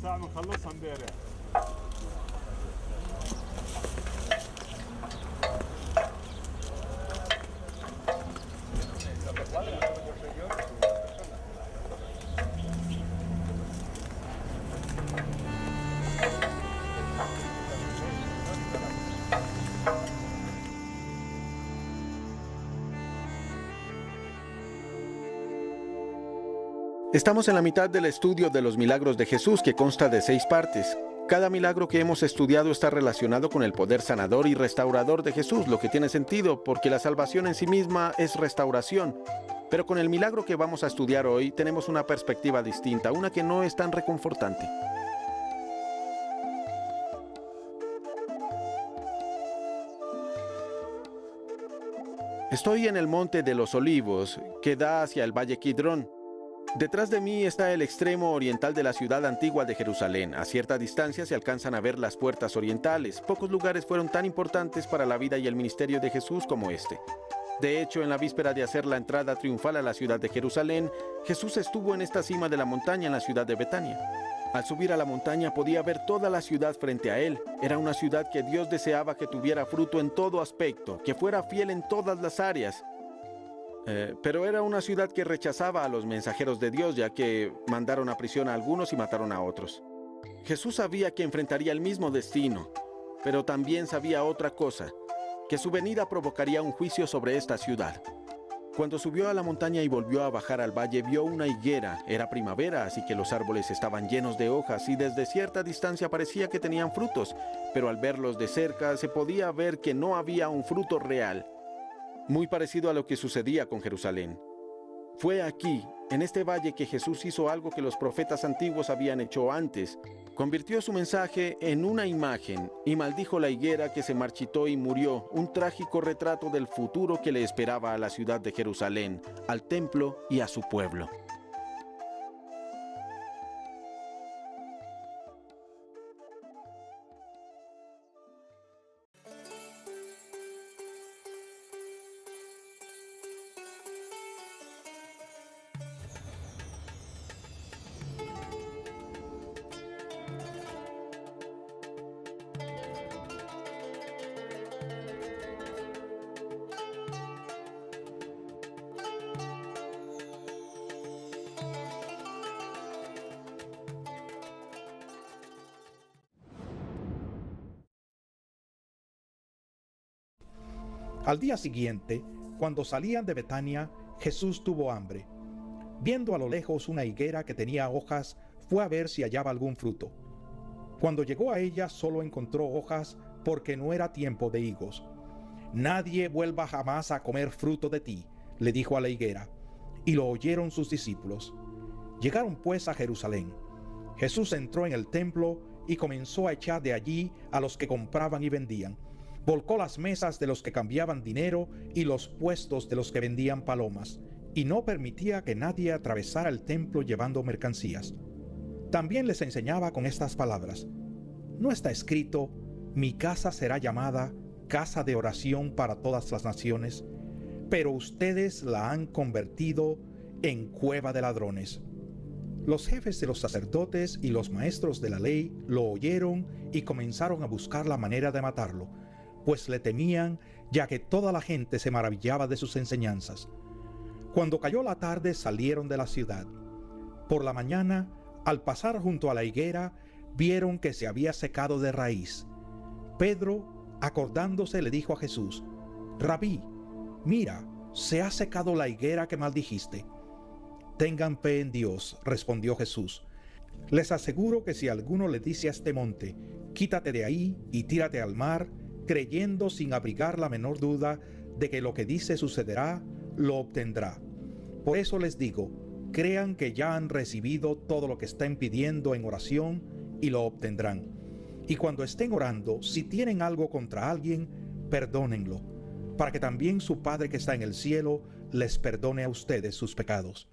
ساعة نخلصها امبارح. Estamos en la mitad del estudio de los milagros de Jesús, que consta de 6 partes. Cada milagro que hemos estudiado está relacionado con el poder sanador y restaurador de Jesús, lo que tiene sentido porque la salvación en sí misma es restauración. Pero con el milagro que vamos a estudiar hoy tenemos una perspectiva distinta, una que no es tan reconfortante. Estoy en el Monte de los Olivos, que da hacia el Valle Kidrón. Detrás de mí está el extremo oriental de la ciudad antigua de Jerusalén. A cierta distancia se alcanzan a ver las puertas orientales. Pocos lugares fueron tan importantes para la vida y el ministerio de Jesús como este. De hecho, en la víspera de hacer la entrada triunfal a la ciudad de Jerusalén, Jesús estuvo en esta cima de la montaña en la ciudad de Betania. Al subir a la montaña podía ver toda la ciudad frente a él. Era una ciudad que Dios deseaba que tuviera fruto en todo aspecto, que fuera fiel en todas las áreas. Pero era una ciudad que rechazaba a los mensajeros de Dios, ya que mandaron a prisión a algunos y mataron a otros. Jesús sabía que enfrentaría el mismo destino, pero también sabía otra cosa, que su venida provocaría un juicio sobre esta ciudad. Cuando subió a la montaña y volvió a bajar al valle, vio una higuera. Era primavera, así que los árboles estaban llenos de hojas y desde cierta distancia parecía que tenían frutos, pero al verlos de cerca se podía ver que no había un fruto real. Muy parecido a lo que sucedía con Jerusalén. Fue aquí, en este valle, que Jesús hizo algo que los profetas antiguos habían hecho antes. Convirtió su mensaje en una imagen y maldijo la higuera que se marchitó y murió, un trágico retrato del futuro que le esperaba a la ciudad de Jerusalén, al templo y a su pueblo. Al día siguiente, cuando salían de Betania, Jesús tuvo hambre. Viendo a lo lejos una higuera que tenía hojas, fue a ver si hallaba algún fruto. Cuando llegó a ella, solo encontró hojas, porque no era tiempo de higos. «Nadie vuelva jamás a comer fruto de ti», le dijo a la higuera. Y lo oyeron sus discípulos. Llegaron pues a Jerusalén. Jesús entró en el templo y comenzó a echar de allí a los que compraban y vendían. Volcó las mesas de los que cambiaban dinero y los puestos de los que vendían palomas, y no permitía que nadie atravesara el templo llevando mercancías. También les enseñaba con estas palabras: ¿no está escrito, mi casa será llamada casa de oración para todas las naciones? Pero ustedes la han convertido en cueva de ladrones. Los jefes de los sacerdotes y los maestros de la ley lo oyeron y comenzaron a buscar la manera de matarlo, pues le temían, ya que toda la gente se maravillaba de sus enseñanzas. Cuando cayó la tarde salieron de la ciudad. Por la mañana, al pasar junto a la higuera, vieron que se había secado de raíz. Pedro, acordándose, le dijo a Jesús: «Rabí, mira, se ha secado la higuera que maldijiste». «Tengan fe en Dios», respondió Jesús. «Les aseguro que si alguno le dice a este monte, quítate de ahí y tírate al mar, creyendo sin abrigar la menor duda de que lo que dice sucederá, lo obtendrá. Por eso les digo, crean que ya han recibido todo lo que están pidiendo en oración y lo obtendrán. Y cuando estén orando, si tienen algo contra alguien, perdónenlo, para que también su Padre que está en el cielo les perdone a ustedes sus pecados».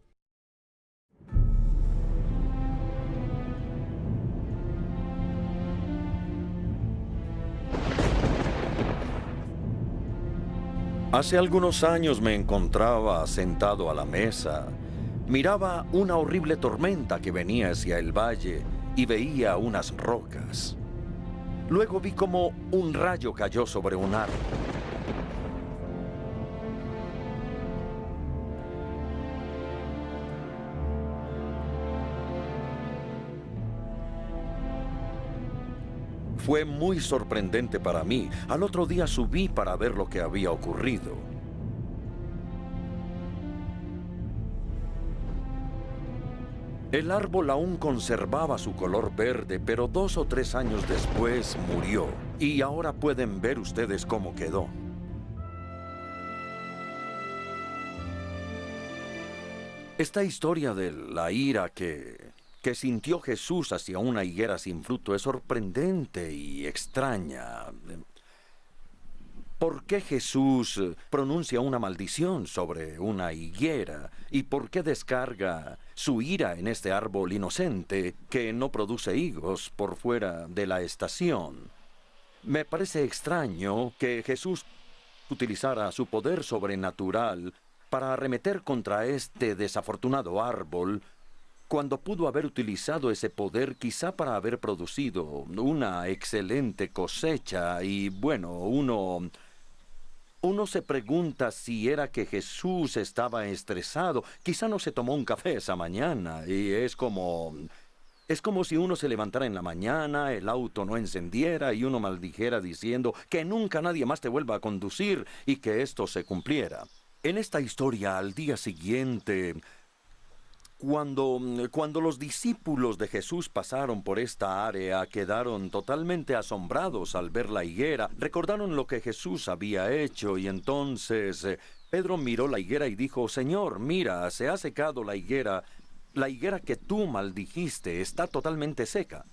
Hace algunos años me encontraba sentado a la mesa. Miraba una horrible tormenta que venía hacia el valle y veía unas rocas. Luego vi como un rayo cayó sobre un árbol. Fue muy sorprendente para mí. Al otro día subí para ver lo que había ocurrido. El árbol aún conservaba su color verde, pero 2 o 3 años después murió. Y ahora pueden ver ustedes cómo quedó. Esta historia de la ira que sintió Jesús hacia una higuera sin fruto es sorprendente y extraña. ¿Por qué Jesús pronuncia una maldición sobre una higuera? ¿Y por qué descarga su ira en este árbol inocente que no produce higos por fuera de la estación? Me parece extraño que Jesús utilizara su poder sobrenatural para arremeter contra este desafortunado árbol, cuando pudo haber utilizado ese poder quizá para haber producido una excelente cosecha. Y bueno, uno se pregunta si era que Jesús estaba estresado. Quizá no se tomó un café esa mañana y es como si uno se levantara en la mañana, el auto no encendiera y uno maldijera diciendo que nunca nadie más te vuelva a conducir y que esto se cumpliera. En esta historia, al día siguiente, cuando los discípulos de Jesús pasaron por esta área, quedaron totalmente asombrados al ver la higuera. Recordaron lo que Jesús había hecho y entonces Pedro miró la higuera y dijo: Señor, mira, se ha secado la higuera que tú maldijiste, está totalmente seca.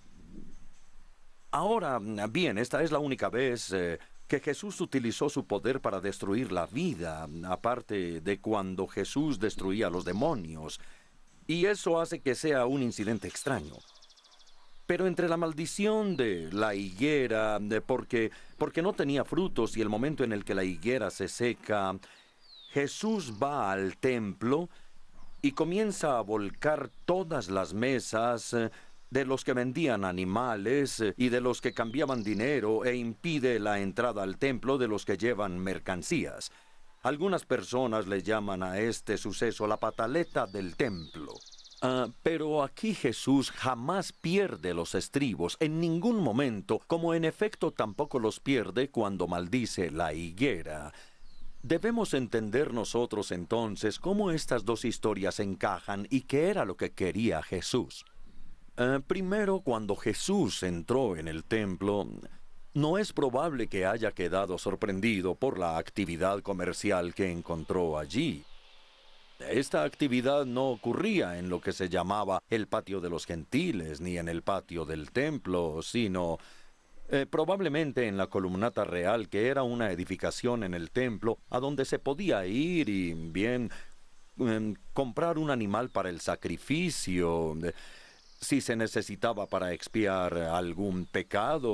Ahora, bien, esta es la única vez que Jesús utilizó su poder para destruir la vida, aparte de cuando Jesús destruía a los demonios. Y eso hace que sea un incidente extraño. Pero entre la maldición de la higuera, porque no tenía frutos y el momento en el que la higuera se seca, Jesús va al templo y comienza a volcar todas las mesas de los que vendían animales y de los que cambiaban dinero e impide la entrada al templo de los que llevan mercancías. Algunas personas le llaman a este suceso la pataleta del templo. Pero aquí Jesús jamás pierde los estribos en ningún momento, como en efecto tampoco los pierde cuando maldice la higuera. Debemos entender nosotros entonces cómo estas dos historias encajan y qué era lo que quería Jesús. Primero, cuando Jesús entró en el templo, no es probable que haya quedado sorprendido por la actividad comercial que encontró allí. Esta actividad no ocurría en lo que se llamaba el patio de los gentiles, ni en el patio del templo, sino probablemente en la columnata real, que era una edificación en el templo, a donde se podía ir y bien comprar un animal para el sacrificio, si se necesitaba para expiar algún pecado,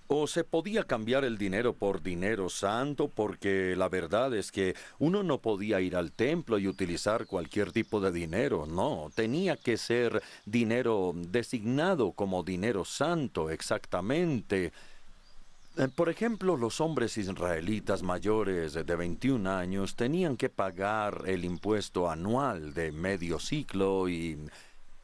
o se podía cambiar el dinero por dinero santo, porque la verdad es que uno no podía ir al templo y utilizar cualquier tipo de dinero, no, tenía que ser dinero designado como dinero santo, exactamente. Por ejemplo, los hombres israelitas mayores de 21 años tenían que pagar el impuesto anual de medio ciclo y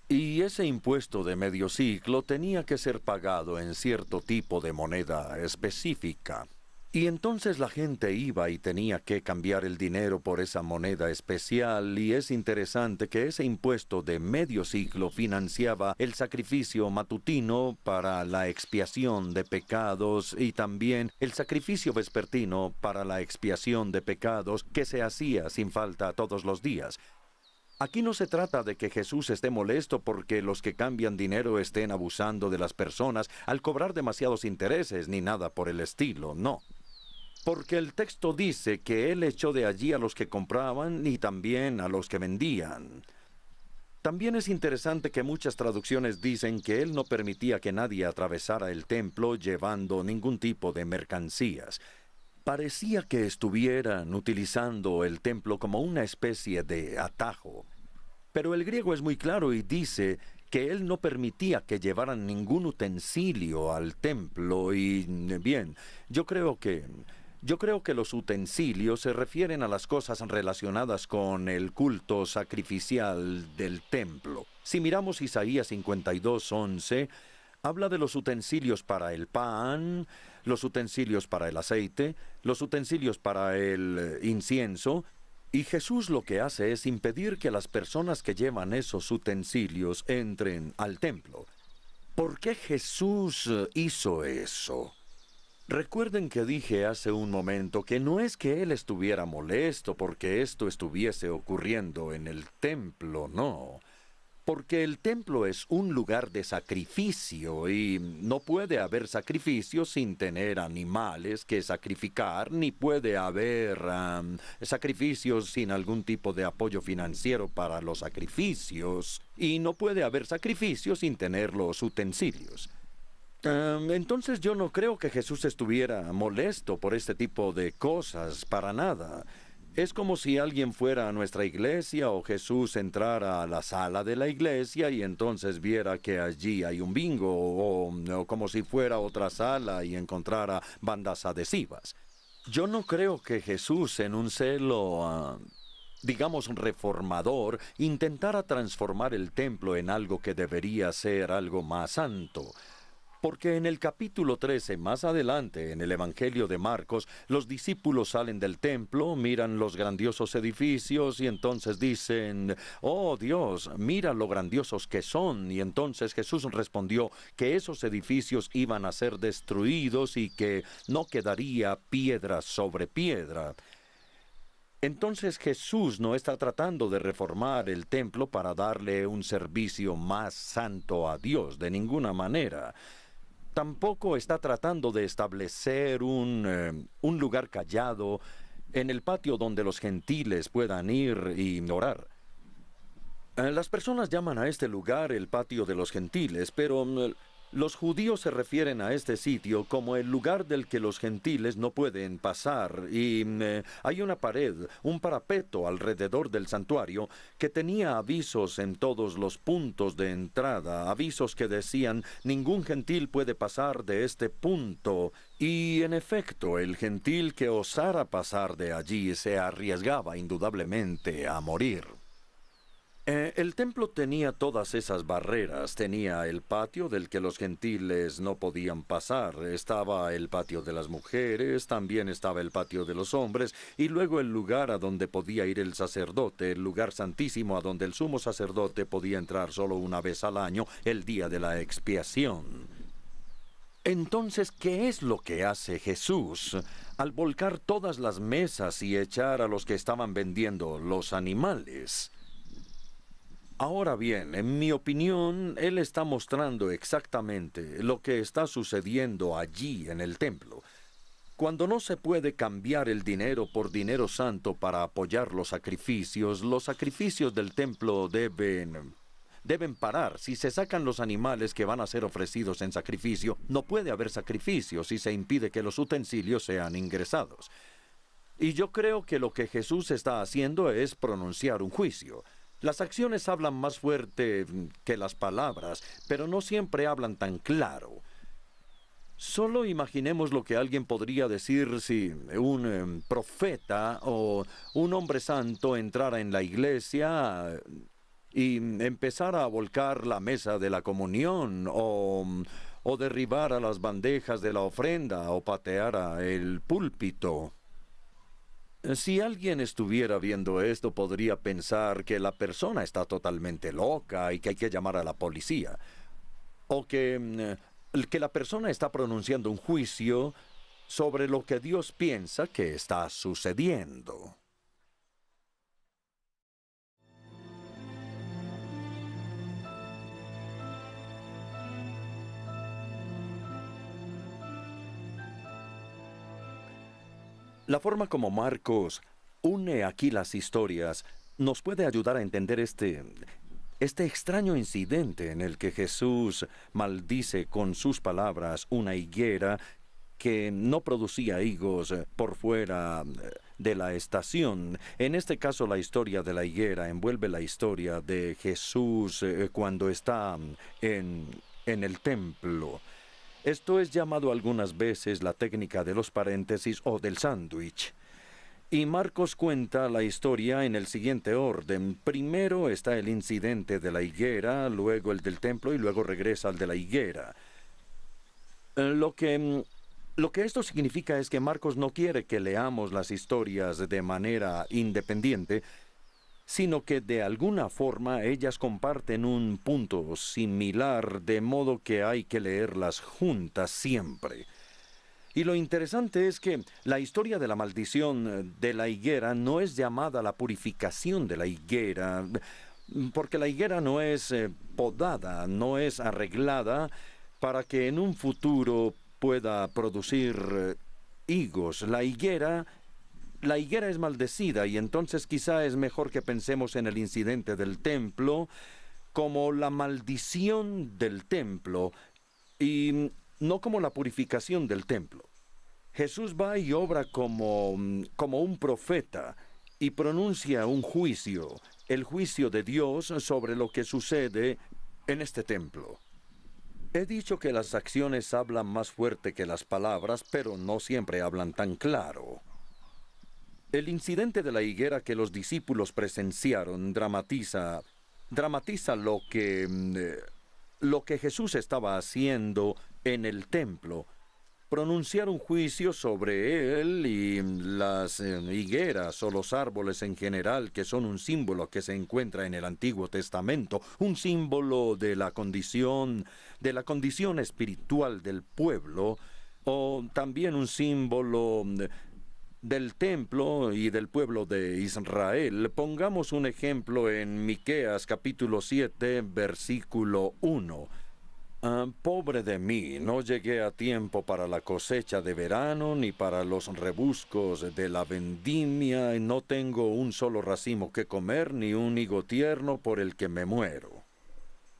ese impuesto de medio ciclo tenía que ser pagado en cierto tipo de moneda específica. Y entonces la gente iba y tenía que cambiar el dinero por esa moneda especial, y es interesante que ese impuesto de medio ciclo financiaba el sacrificio matutino para la expiación de pecados y también el sacrificio vespertino para la expiación de pecados que se hacía sin falta todos los días. Aquí no se trata de que Jesús esté molesto porque los que cambian dinero estén abusando de las personas al cobrar demasiados intereses ni nada por el estilo, no. Porque el texto dice que Él echó de allí a los que compraban y también a los que vendían. También es interesante que muchas traducciones dicen que Él no permitía que nadie atravesara el templo llevando ningún tipo de mercancías. Parecía que estuvieran utilizando el templo como una especie de atajo. Pero el griego es muy claro y dice que él no permitía que llevaran ningún utensilio al templo y, bien, yo creo que los utensilios se refieren a las cosas relacionadas con el culto sacrificial del templo. Si miramos Isaías 52:11, habla de los utensilios para el pan, los utensilios para el aceite, los utensilios para el incienso, y Jesús lo que hace es impedir que las personas que llevan esos utensilios entren al templo. ¿Por qué Jesús hizo eso? Recuerden que dije hace un momento que no es que él estuviera molesto porque esto estuviese ocurriendo en el templo, no. Porque el templo es un lugar de sacrificio y no puede haber sacrificio sin tener animales que sacrificar, ni puede haber sacrificios sin algún tipo de apoyo financiero para los sacrificios, y no puede haber sacrificios sin tener los utensilios. Entonces yo no creo que Jesús estuviera molesto por este tipo de cosas, para nada. Es como si alguien fuera a nuestra iglesia o Jesús entrara a la sala de la iglesia y entonces viera que allí hay un bingo o como si fuera otra sala y encontrara bandas adhesivas. Yo no creo que Jesús, en un celo, digamos, reformador, intentara transformar el templo en algo que debería ser algo más santo. Porque en el capítulo 13, más adelante, en el Evangelio de Marcos, los discípulos salen del templo, miran los grandiosos edificios y entonces dicen, «Oh Dios, mira lo grandiosos que son». Y entonces Jesús respondió que esos edificios iban a ser destruidos y que no quedaría piedra sobre piedra. Entonces Jesús no está tratando de reformar el templo para darle un servicio más santo a Dios, de ninguna manera. Tampoco está tratando de establecer un lugar callado en el patio donde los gentiles puedan ir y orar. Las personas llaman a este lugar el patio de los gentiles, pero los judíos se refieren a este sitio como el lugar del que los gentiles no pueden pasar, y hay una pared, un parapeto alrededor del santuario que tenía avisos en todos los puntos de entrada, avisos que decían, ningún gentil puede pasar de este punto, y en efecto, el gentil que osara pasar de allí se arriesgaba indudablemente a morir. El templo tenía todas esas barreras. Tenía el patio del que los gentiles no podían pasar. Estaba el patio de las mujeres, también estaba el patio de los hombres, y luego el lugar a donde podía ir el sacerdote, el lugar santísimo a donde el sumo sacerdote podía entrar solo una vez al año, el día de la expiación. Entonces, ¿qué es lo que hace Jesús al volcar todas las mesas y echar a los que estaban vendiendo los animales? Ahora bien, en mi opinión, él está mostrando exactamente lo que está sucediendo allí en el templo. Cuando no se puede cambiar el dinero por dinero santo para apoyar los sacrificios del templo deben parar. Si se sacan los animales que van a ser ofrecidos en sacrificio, no puede haber sacrificios y se impide que los utensilios sean ingresados. Y yo creo que lo que Jesús está haciendo es pronunciar un juicio. Las acciones hablan más fuerte que las palabras, pero no siempre hablan tan claro. Solo imaginemos lo que alguien podría decir si un profeta o un hombre santo entrara en la iglesia y empezara a volcar la mesa de la comunión o derribara las bandejas de la ofrenda o pateara el púlpito. Si alguien estuviera viendo esto, podría pensar que la persona está totalmente loca y que hay que llamar a la policía. O que la persona está pronunciando un juicio sobre lo que Dios piensa que está sucediendo. La forma como Marcos une aquí las historias nos puede ayudar a entender este extraño incidente en el que Jesús maldice con sus palabras una higuera que no producía higos por fuera de la estación. En este caso, la historia de la higuera envuelve la historia de Jesús cuando está en el templo. Esto es llamado algunas veces la técnica de los paréntesis o del sándwich. Y Marcos cuenta la historia en el siguiente orden. Primero está el incidente de la higuera, luego el del templo y luego regresa al de la higuera. Lo que esto significa es que Marcos no quiere que leamos las historias de manera independiente, sino que de alguna forma ellas comparten un punto similar, de modo que hay que leerlas juntas siempre. Y lo interesante es que la historia de la maldición de la higuera no es llamada la purificación de la higuera, porque la higuera no es podada, no es arreglada para que en un futuro pueda producir higos. La higuera es maldecida, y entonces quizá es mejor que pensemos en el incidente del templo como la maldición del templo y no como la purificación del templo. Jesús va y obra como un profeta y pronuncia un juicio, el juicio de Dios sobre lo que sucede en este templo. He dicho que las acciones hablan más fuerte que las palabras, pero no siempre hablan tan claro. El incidente de la higuera que los discípulos presenciaron dramatiza lo que Jesús estaba haciendo en el templo. Pronunciar un juicio sobre él y las higueras o los árboles en general, que son un símbolo que se encuentra en el Antiguo Testamento, un símbolo de la condición espiritual del pueblo, o también un símbolo del templo y del pueblo de Israel. Pongamos un ejemplo en Miqueas capítulo 7, versículo 1. Pobre de mí, no llegué a tiempo para la cosecha de verano ni para los rebuscos de la vendimia, y no tengo un solo racimo que comer ni un higo tierno por el que me muero.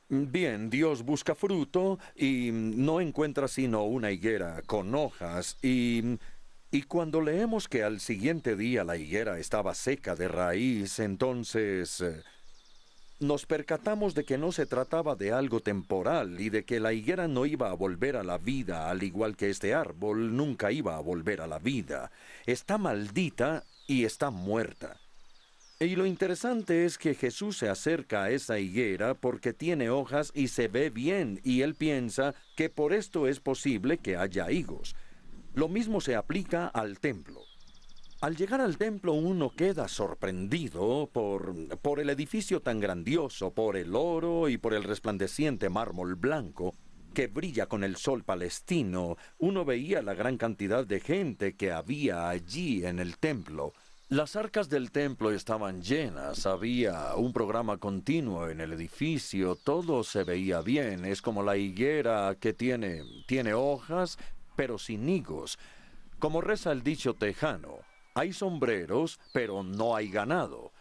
Bien, Dios busca fruto y no encuentra sino una higuera con hojas, y cuando leemos que al siguiente día la higuera estaba seca de raíz, entonces nos percatamos de que no se trataba de algo temporal y de que la higuera no iba a volver a la vida, al igual que este árbol nunca iba a volver a la vida. Está maldita y está muerta. Y lo interesante es que Jesús se acerca a esa higuera porque tiene hojas y se ve bien, y él piensa que por esto es posible que haya higos. Lo mismo se aplica al templo. Al llegar al templo uno queda sorprendido por el edificio tan grandioso, por el oro y por el resplandeciente mármol blanco que brilla con el sol palestino. Uno veía la gran cantidad de gente que había allí en el templo. Las arcas del templo estaban llenas, había un programa continuo en el edificio, todo se veía bien. Es como la higuera que tiene hojas, pero sin higos. Como reza el dicho tejano, hay sombreros, pero no hay ganado.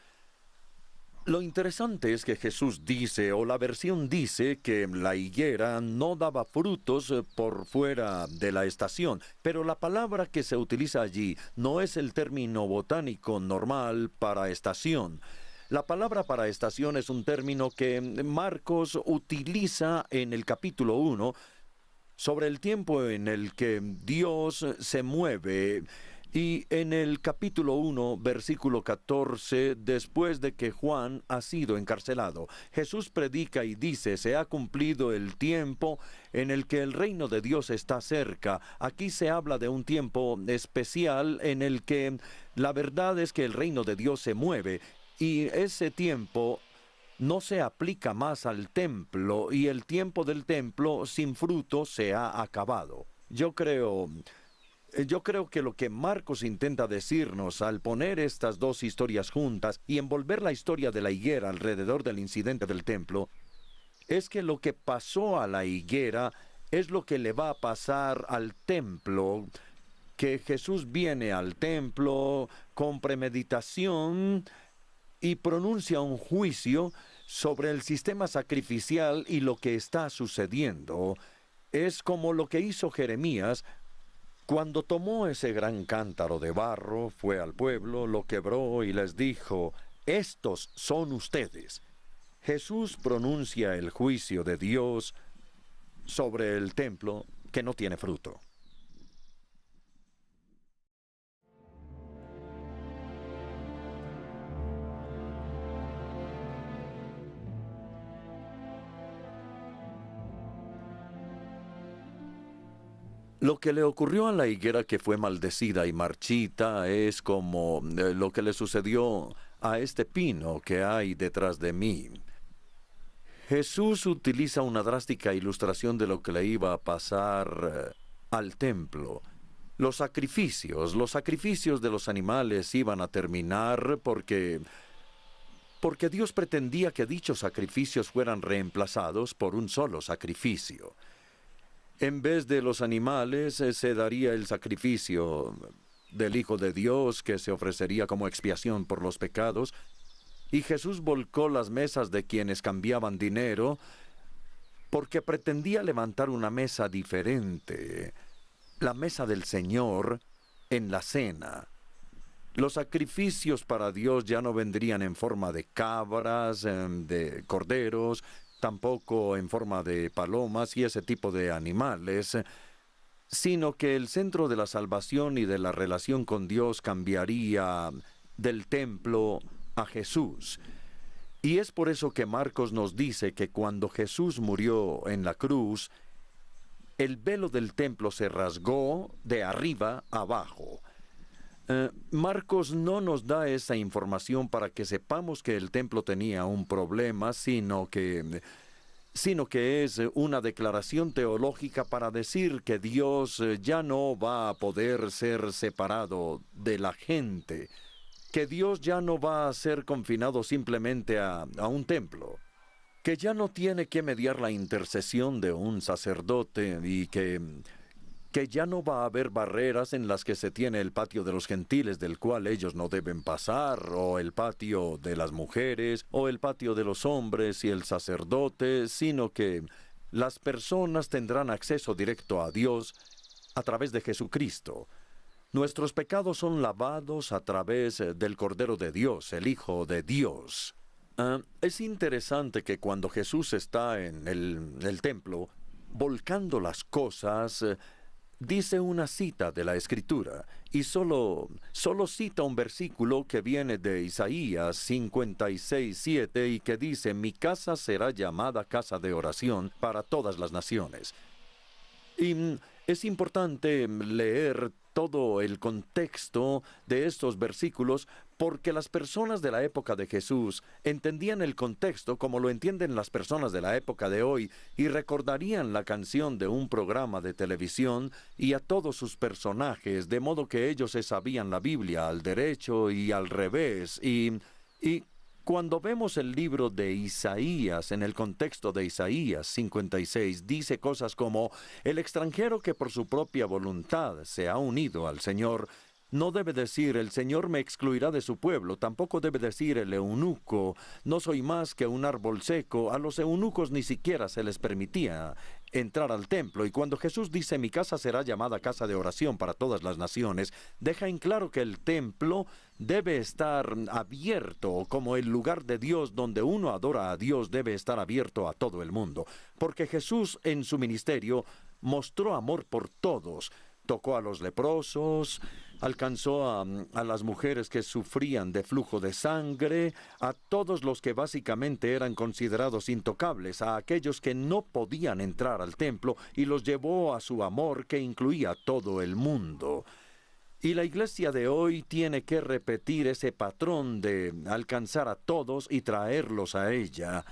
Lo interesante es que Jesús dice, o la versión dice, que la higuera no daba frutos por fuera de la estación, pero la palabra que se utiliza allí no es el término botánico normal para estación. La palabra para estación es un término que Marcos utiliza en el capítulo 1 sobre el tiempo en el que Dios se mueve. Y en el capítulo 1, versículo 14, después de que Juan ha sido encarcelado, Jesús predica y dice, se ha cumplido el tiempo en el que el reino de Dios está cerca. Aquí se habla de un tiempo especial en el que la verdad es que el reino de Dios se mueve, y ese tiempo no se aplica más al templo, y el tiempo del templo sin fruto se ha acabado. Yo creo que lo que Marcos intenta decirnos al poner estas dos historias juntas y envolver la historia de la higuera alrededor del incidente del templo, es que lo que pasó a la higuera es lo que le va a pasar al templo, que Jesús viene al templo con premeditación y pronuncia un juicio sobre el sistema sacrificial y lo que está sucediendo. Es como lo que hizo Jeremías Cuando tomó ese gran cántaro de barro, fue al pueblo, lo quebró y les dijo: «Estos son ustedes». Jesús pronuncia el juicio de Dios sobre el templo que no tiene fruto. Lo que le ocurrió a la higuera que fue maldecida y marchita es como lo que le sucedió a este pino que hay detrás de mí. Jesús utiliza una drástica ilustración de lo que le iba a pasar al templo. Los sacrificios de los animales iban a terminar porque Dios pretendía que dichos sacrificios fueran reemplazados por un solo sacrificio. En vez de los animales, se daría el sacrificio del Hijo de Dios que se ofrecería como expiación por los pecados, y Jesús volcó las mesas de quienes cambiaban dinero porque pretendía levantar una mesa diferente, la mesa del Señor en la cena. Los sacrificios para Dios ya no vendrían en forma de cabras, de corderos, tampoco en forma de palomas y ese tipo de animales, sino que el centro de la salvación y de la relación con Dios cambiaría del templo a Jesús. Y es por eso que Marcos nos dice que cuando Jesús murió en la cruz, el velo del templo se rasgó de arriba abajo. Marcos no nos da esa información para que sepamos que el templo tenía un problema, sino que es una declaración teológica para decir que Dios ya no va a poder ser separado de la gente, que Dios ya no va a ser confinado simplemente a un templo, que ya no tiene que mediar la intercesión de un sacerdote y que ya no va a haber barreras en las que se tiene el patio de los gentiles del cual ellos no deben pasar, o el patio de las mujeres, o el patio de los hombres y el sacerdote, sino que las personas tendrán acceso directo a Dios a través de Jesucristo. Nuestros pecados son lavados a través del Cordero de Dios, el Hijo de Dios. Es interesante que cuando Jesús está en el templo, volcando las cosas, dice una cita de la Escritura, y solo cita un versículo que viene de Isaías 56:7 y que dice: «Mi casa será llamada casa de oración para todas las naciones». Y es importante leer todo el contexto de estos versículos porque las personas de la época de Jesús entendían el contexto como lo entienden las personas de la época de hoy y recordarían la canción de un programa de televisión y a todos sus personajes, de modo que ellos se sabían la Biblia al derecho y al revés. Y cuando vemos el libro de Isaías, en el contexto de Isaías 56, dice cosas como: «El extranjero que por su propia voluntad se ha unido al Señor, no debe decir: el Señor me excluirá de su pueblo. Tampoco debe decir el eunuco: no soy más que un árbol seco». A los eunucos ni siquiera se les permitía entrar al templo. Y cuando Jesús dice: «Mi casa será llamada casa de oración para todas las naciones», deja en claro que el templo debe estar abierto como el lugar de Dios donde uno adora a Dios, debe estar abierto a todo el mundo. Porque Jesús en su ministerio mostró amor por todos. Tocó a los leprosos, alcanzó a las mujeres que sufrían de flujo de sangre, a todos los que básicamente eran considerados intocables, a aquellos que no podían entrar al templo, y los llevó a su amor que incluía todo el mundo. Y la iglesia de hoy tiene que repetir ese patrón de alcanzar a todos y traerlos a ella.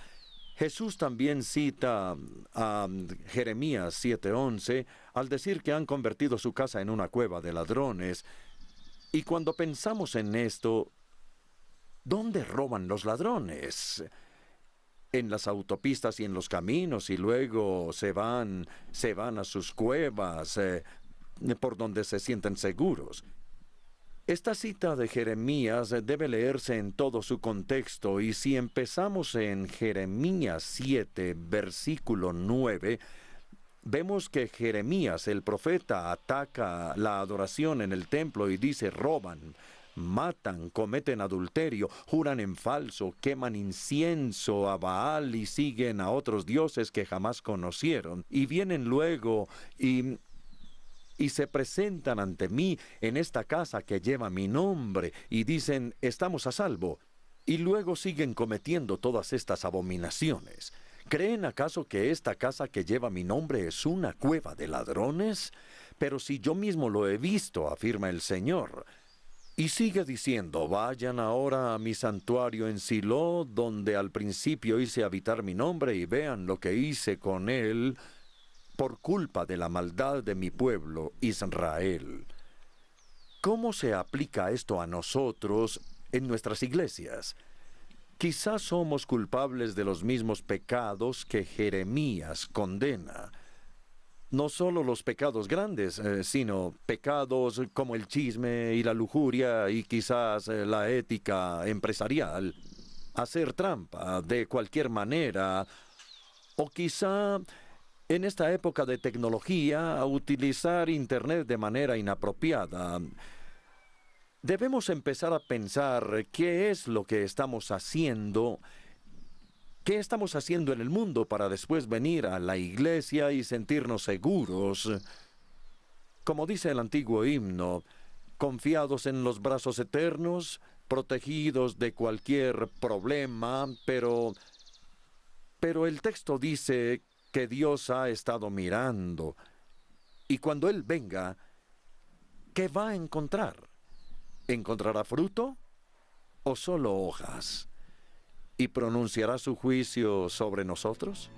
Jesús también cita a Jeremías 7:11 al decir que han convertido su casa en una cueva de ladrones. Y cuando pensamos en esto, ¿dónde roban los ladrones? En las autopistas y en los caminos, y luego se van a sus cuevas por donde se sienten seguros. Esta cita de Jeremías debe leerse en todo su contexto, y si empezamos en Jeremías 7, versículo 9, vemos que Jeremías, el profeta, ataca la adoración en el templo y dice: roban, matan, cometen adulterio, juran en falso, queman incienso a Baal y siguen a otros dioses que jamás conocieron. Y vienen luego y se presentan ante mí en esta casa que lleva mi nombre y dicen: estamos a salvo. Y luego siguen cometiendo todas estas abominaciones. ¿Creen acaso que esta casa que lleva mi nombre es una cueva de ladrones? Pero si yo mismo lo he visto, afirma el Señor. Y sigue diciendo: vayan ahora a mi santuario en Silo, donde al principio hice habitar mi nombre, y vean lo que hice con él por culpa de la maldad de mi pueblo Israel. ¿Cómo se aplica esto a nosotros en nuestras iglesias? Quizás somos culpables de los mismos pecados que Jeremías condena. No solo los pecados grandes, sino pecados como el chisme y la lujuria y quizás la ética empresarial, hacer trampa de cualquier manera, o quizá en esta época de tecnología utilizar Internet de manera inapropiada. Debemos empezar a pensar qué es lo que estamos haciendo. ¿Qué estamos haciendo en el mundo para después venir a la iglesia y sentirnos seguros? Como dice el antiguo himno, confiados en los brazos eternos, protegidos de cualquier problema, pero el texto dice que Dios ha estado mirando. Y cuando Él venga, ¿qué va a encontrar? ¿Encontrará fruto o solo hojas? ¿Y pronunciará su juicio sobre nosotros?